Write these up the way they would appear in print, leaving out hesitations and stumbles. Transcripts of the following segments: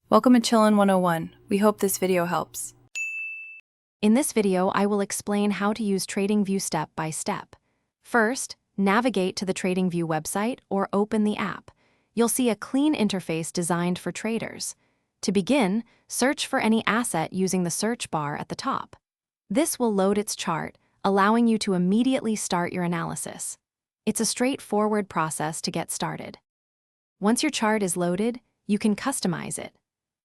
Welcome to Chillin' 101. We hope this video helps. In this video, I will explain how to use TradingView step by step. First, navigate to the TradingView website or open the app. You'll see a clean interface designed for traders. To begin, search for any asset using the search bar at the top. This will load its chart, allowing you to immediately start your analysis. It's a straightforward process to get started. Once your chart is loaded, you can customize it.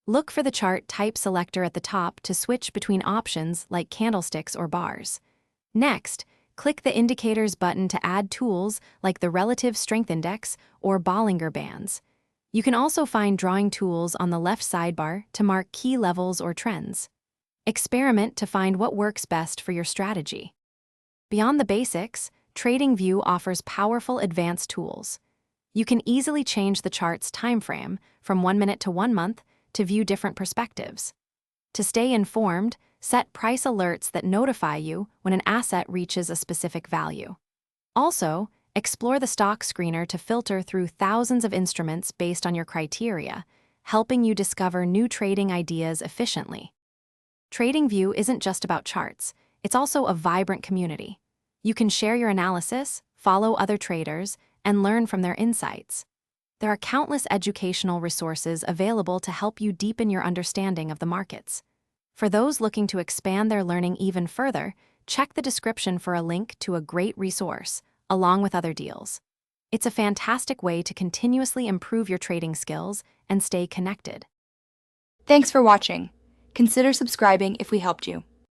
Look for the chart type selector at the top to switch between options like candlesticks or bars. Next, click the Indicators button to add tools like the Relative Strength Index or Bollinger Bands. You can also find drawing tools on the left sidebar to mark key levels or trends. Experiment to find what works best for your strategy. Beyond the basics, TradingView offers powerful advanced tools. You can easily change the chart's time frame from 1 minute to 1 month to view different perspectives. To stay informed, set price alerts that notify you when an asset reaches a specific value. Also, explore the stock screener to filter through thousands of instruments based on your criteria, helping you discover new trading ideas efficiently. TradingView isn't just about charts, it's also a vibrant community. You can share your analysis, follow other traders, and learn from their insights. There are countless educational resources available to help you deepen your understanding of the markets. For those looking to expand their learning even further, check the description for a link to a great resource, along with other deals. It's a fantastic way to continuously improve your trading skills and stay connected. Thanks for watching. Consider subscribing if we helped you.